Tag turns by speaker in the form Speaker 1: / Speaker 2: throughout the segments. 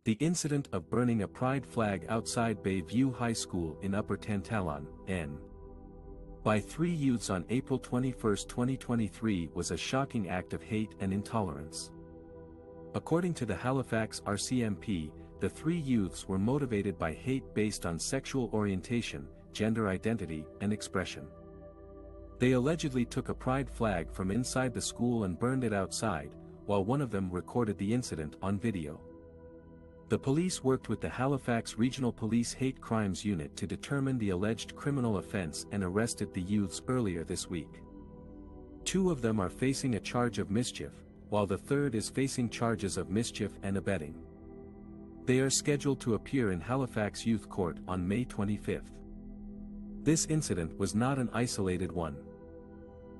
Speaker 1: The incident of burning a pride flag outside Bayview High School in Upper Tantalon, N. by 3 youths on April 21, 2023 was a shocking act of hate and intolerance. According to the Halifax RCMP, the 3 youths were motivated by hate based on sexual orientation, gender identity, and expression. They allegedly took a pride flag from inside the school and burned it outside, while one of them recorded the incident on video. The police worked with the Halifax Regional Police Hate Crimes Unit to determine the alleged criminal offense and arrested the youths earlier this week. 2 of them are facing a charge of mischief, while the third is facing charges of mischief and abetting. They are scheduled to appear in Halifax Youth Court on May 25. This incident was not an isolated one.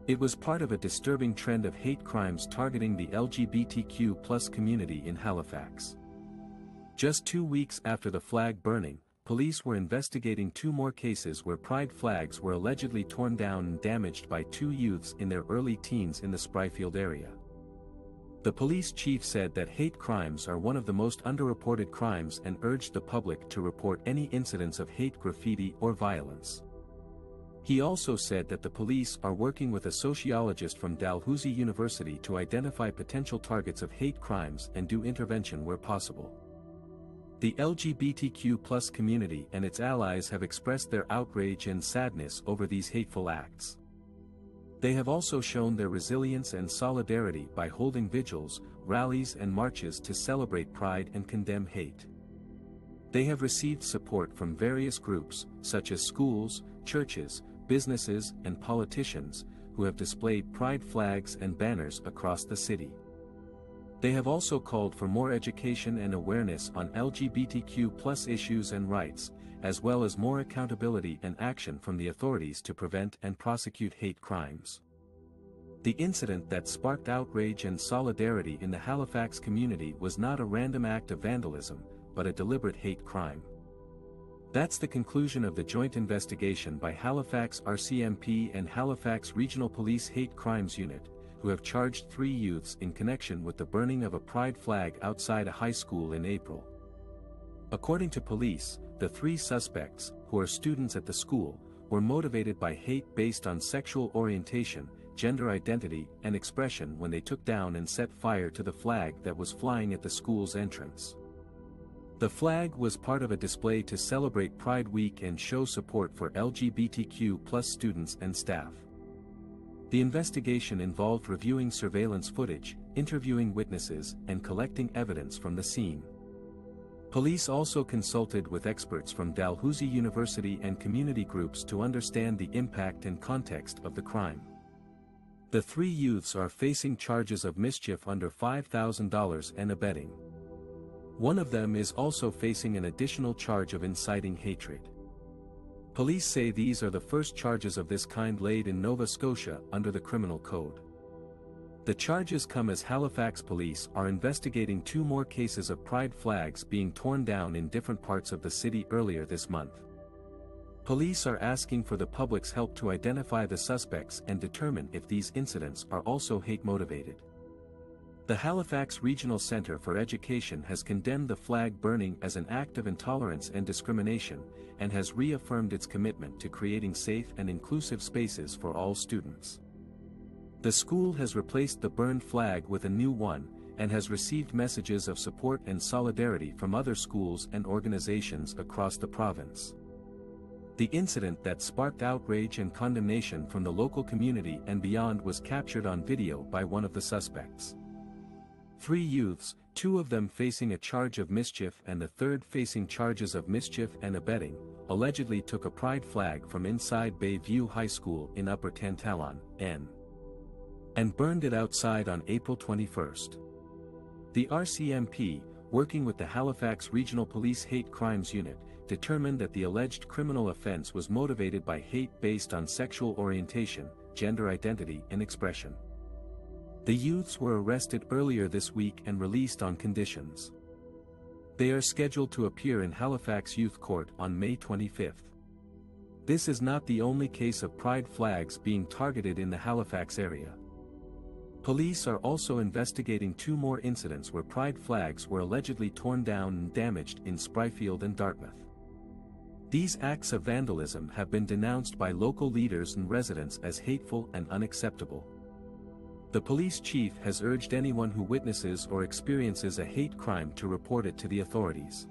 Speaker 1: It was part of a disturbing trend of hate crimes targeting the LGBTQ+ community in Halifax. Just 2 weeks after the flag burning, police were investigating 2 more cases where pride flags were allegedly torn down and damaged by 2 youths in their early teens in the Spryfield area. The police chief said that hate crimes are one of the most underreported crimes and urged the public to report any incidents of hate graffiti or violence. He also said that the police are working with a sociologist from Dalhousie University to identify potential targets of hate crimes and do intervention where possible. The LGBTQ+ community and its allies have expressed their outrage and sadness over these hateful acts. They have also shown their resilience and solidarity by holding vigils, rallies and marches to celebrate pride and condemn hate. They have received support from various groups, such as schools, churches, businesses and politicians, who have displayed pride flags and banners across the city. They have also called for more education and awareness on LGBTQ+ issues and rights, as well as more accountability and action from the authorities to prevent and prosecute hate crimes. The incident that sparked outrage and solidarity in the Halifax community was not a random act of vandalism, but a deliberate hate crime. That's the conclusion of the joint investigation by Halifax RCMP and Halifax Regional Police Hate Crimes Unit, who have charged 3 youths in connection with the burning of a pride flag outside a high school in April. According to police, the 3 suspects, who are students at the school, were motivated by hate based on sexual orientation, gender identity, and expression when they took down and set fire to the flag that was flying at the school's entrance. The flag was part of a display to celebrate Pride Week and show support for LGBTQ+ students and staff. The investigation involved reviewing surveillance footage, interviewing witnesses, and collecting evidence from the scene. Police also consulted with experts from Dalhousie University and community groups to understand the impact and context of the crime. The 3 youths are facing charges of mischief under $5,000 and abetting. One of them is also facing an additional charge of inciting hatred. Police say these are the first charges of this kind laid in Nova Scotia under the Criminal Code. The charges come as Halifax police are investigating 2 more cases of pride flags being torn down in different parts of the city earlier this month. Police are asking for the public's help to identify the suspects and determine if these incidents are also hate-motivated. The Halifax Regional Centre for Education has condemned the flag burning as an act of intolerance and discrimination, and has reaffirmed its commitment to creating safe and inclusive spaces for all students. The school has replaced the burned flag with a new one, and has received messages of support and solidarity from other schools and organizations across the province. The incident that sparked outrage and condemnation from the local community and beyond was captured on video by one of the suspects. 3 youths, 2 of them facing a charge of mischief and the third facing charges of mischief and abetting, allegedly took a pride flag from inside Bayview High School in Upper Tantalon, N. and burned it outside on April 21. The RCMP, working with the Halifax Regional Police Hate Crimes Unit, determined that the alleged criminal offense was motivated by hate based on sexual orientation, gender identity and expression. The youths were arrested earlier this week and released on conditions. They are scheduled to appear in Halifax Youth Court on May 25. This is not the only case of pride flags being targeted in the Halifax area. Police are also investigating 2 more incidents where pride flags were allegedly torn down and damaged in Spryfield and Dartmouth. These acts of vandalism have been denounced by local leaders and residents as hateful and unacceptable. The police chief has urged anyone who witnesses or experiences a hate crime to report it to the authorities.